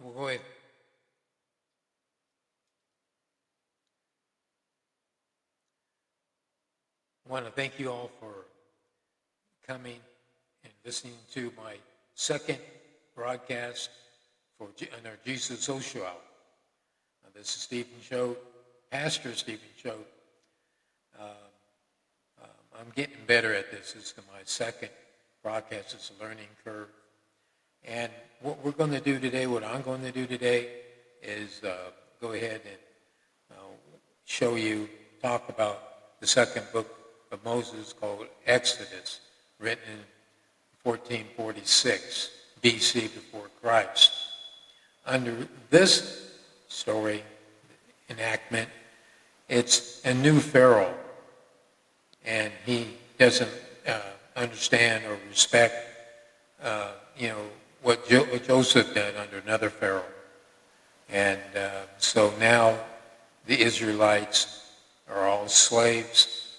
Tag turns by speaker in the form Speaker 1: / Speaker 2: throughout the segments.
Speaker 1: We'll go ahead. I want to thank you all for coming and listening to my second broadcast on our Jesus Social Hour. This is Stephen Choate, Pastor Stephen Choate. I'm getting better at this. This is my second broadcast. It's a learning curve. And what we're going to do today, what I'm going to do today is go ahead and show you, talk about the second book of Moses called Exodus, written in 1446 BC before Christ. Under this story enactment, it's a new Pharaoh, and he doesn't understand or respect, what Joseph did under another Pharaoh. And so now the Israelites are all slaves.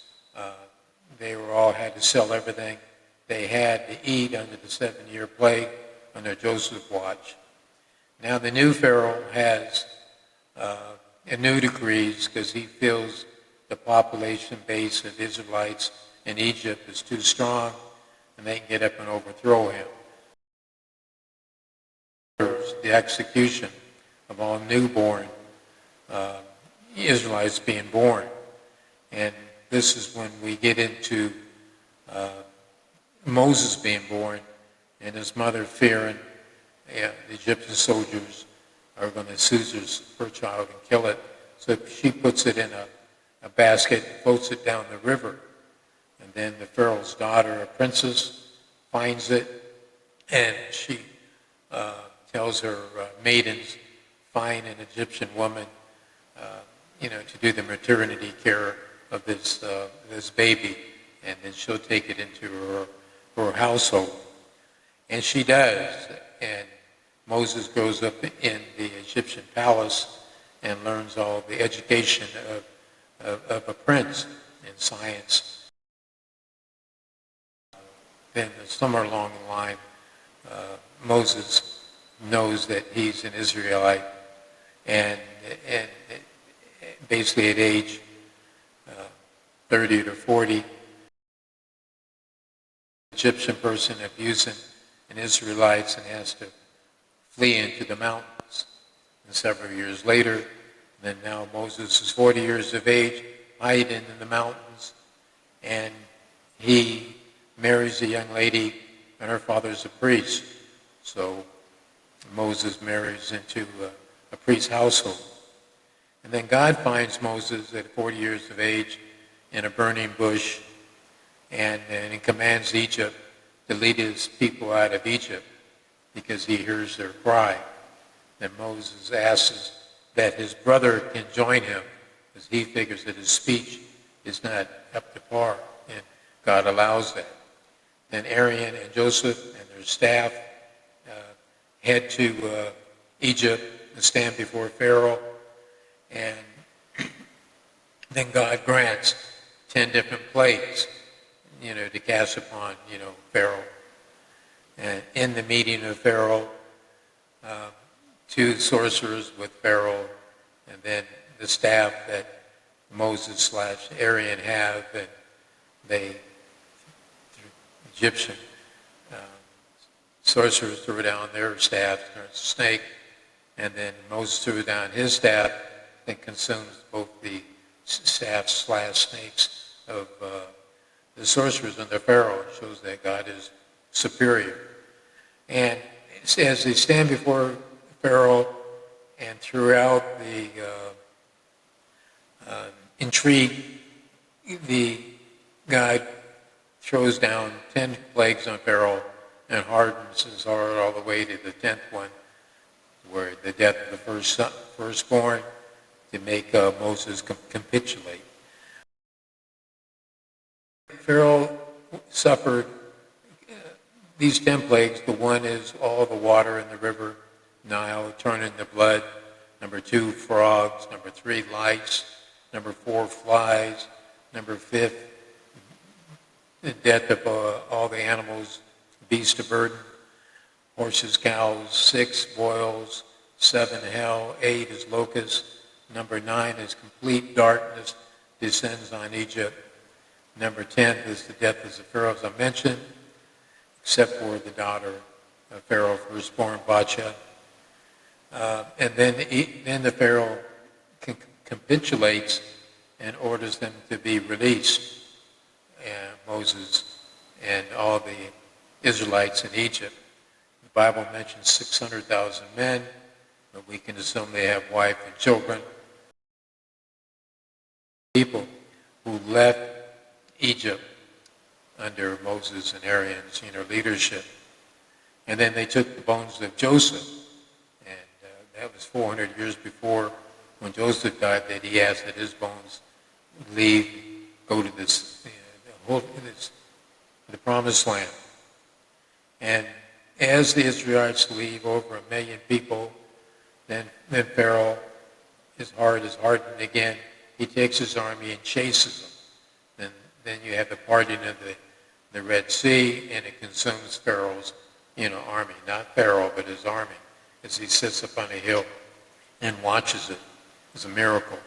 Speaker 1: They all had to sell everything they had to eat under the 7-year plague under Joseph's watch. Now the new Pharaoh has new decrees because he feels the population base of Israelites in Egypt is too strong and they can get up and overthrow him. The execution of all newborn Israelites being born. And this is when we get into Moses being born and his mother fearing the Egyptian soldiers are going to seize her child and kill it. So she puts it in a basket and floats it down the river. And then the Pharaoh's daughter, a princess, finds it and she tells her maidens, find an Egyptian woman, to do the maternity care of this baby, and then she'll take it into her household. And she does, and Moses grows up in the Egyptian palace and learns all the education of a prince in science. Then somewhere along the line, Moses knows that he's an Israelite, and basically at age 30 to 40, Egyptian person abusing an Israelites and has to flee into the mountains. And several years later, then now Moses is 40 years of age, hiding in the mountains, and he marries a young lady, and her father's a priest. So Moses marries into a priest's household. And then God finds Moses at 40 years of age in a burning bush, and he commands Egypt to lead his people out of Egypt because he hears their cry. And Moses asks that his brother can join him because he figures that his speech is not up to par, and God allows that. Then Aaron and Joseph and their staff head to Egypt and stand before Pharaoh, and then God grants 10 different plagues, to cast upon, Pharaoh. And in the meeting of Pharaoh, 2 sorcerers with Pharaoh, and then the staff that Moses/Aaron have, and they, Egyptian sorcerers threw down their staff, turns to snake, and then Moses threw down his staff that consumes both the staff/snakes of the sorcerers and the Pharaoh. It shows that God is superior. And as they stand before Pharaoh and throughout the intrigue, God throws down 10 plagues on Pharaoh and hardens his heart all the way to the 10th one, where the death of the firstborn, to make Moses capitulate. Pharaoh suffered these 10 plagues. The one is all the water in the river Nile turn into blood. Number 2, frogs. Number 3, lice. Number 4, flies. Number 5, the death of all the animals, beasts of burden, horses, cows. 6, boils. 7, hell. 8 is locusts. Number 9 is complete darkness descends on Egypt. Number 10 is the death of the Pharaoh, as I mentioned, except for the daughter of Pharaoh, firstborn Bacha. And then the Pharaoh capitulates and orders them to be released, Moses and all the Israelites in Egypt. The Bible mentions 600,000 men, but we can assume they have wife and children. People who left Egypt under Moses and Aaron's leadership. And then they took the bones of Joseph, and that was 400 years before, when Joseph died, that he asked that his bones leave, go to the promised land. And as the Israelites leave, over 1 million people, then Pharaoh, his heart is hardened again. He takes his army and chases them. Then you have the parting of the Red Sea, and it consumes Pharaoh's army. Not Pharaoh, but his army, as he sits up on a hill and watches it. It's a miracle.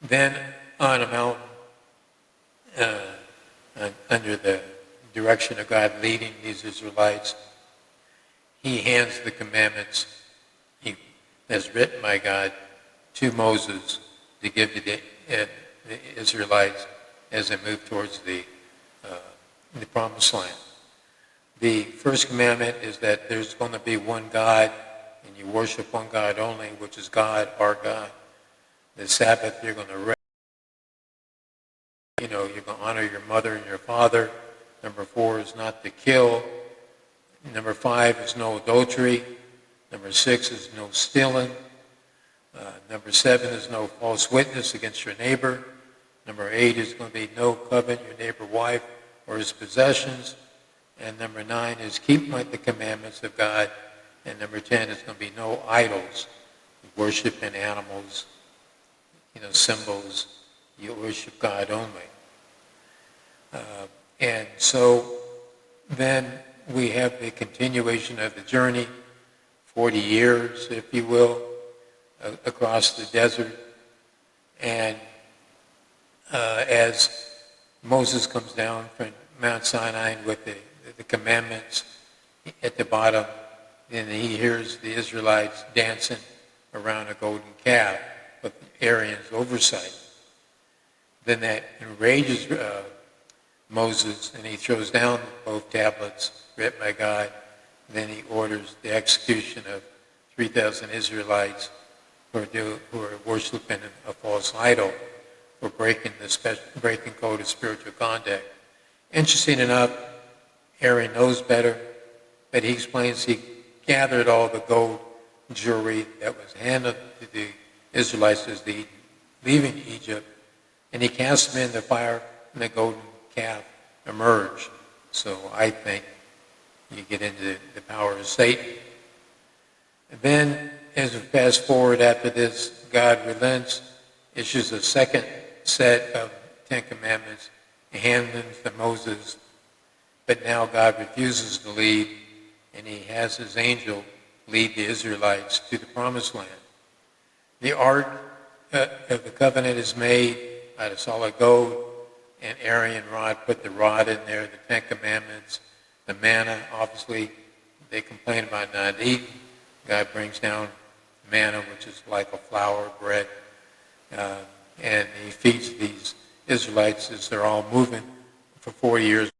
Speaker 1: Then on a mountain, under the direction of God leading these Israelites, he hands the commandments as written by God to Moses to give to the Israelites as they move towards the promised land. The first commandment is that there's going to be one God, and you worship one God only, which is God, our God. The Sabbath, you're going to rest. You're going to honor your mother and your father. Number 4 is not to kill. Number 5 is no adultery. Number 6 is no stealing. Number 7 is no false witness against your neighbor. Number 8 is going to be no covet your neighbor's wife or his possessions. And number 9 is keep the commandments of God. And number 10 is going to be no idols, worshiping animals, symbols. You worship God only. And so then we have the continuation of the journey, 40 years, if you will, across the desert. And as Moses comes down from Mount Sinai with the commandments at the bottom, and he hears the Israelites dancing around a golden calf with Aaron's oversight. Then that enrages Moses, and he throws down both tablets written by God. Then he orders the execution of 3,000 Israelites who are worshiping a false idol, for breaking code of spiritual conduct. Interesting enough, Aaron knows better, but he explains he gathered all the gold jewelry that was handed to the Israelites as they leaving Egypt, and he cast them in the fire, and the golden calf emerged. So I think you get into the power of Satan. And then, as we fast forward after this, God relents, issues a second set of 10 Commandments, and hands them to Moses. But now God refuses to lead, and he has his angel lead the Israelites to the promised land. The Ark of the Covenant is made out of solid gold, and Aaron and rod put the rod in there, the 10 Commandments, the manna. Obviously, they complain about not eating. God brings down manna, which is like a flour, bread, and he feeds these Israelites as they're all moving for 40 years.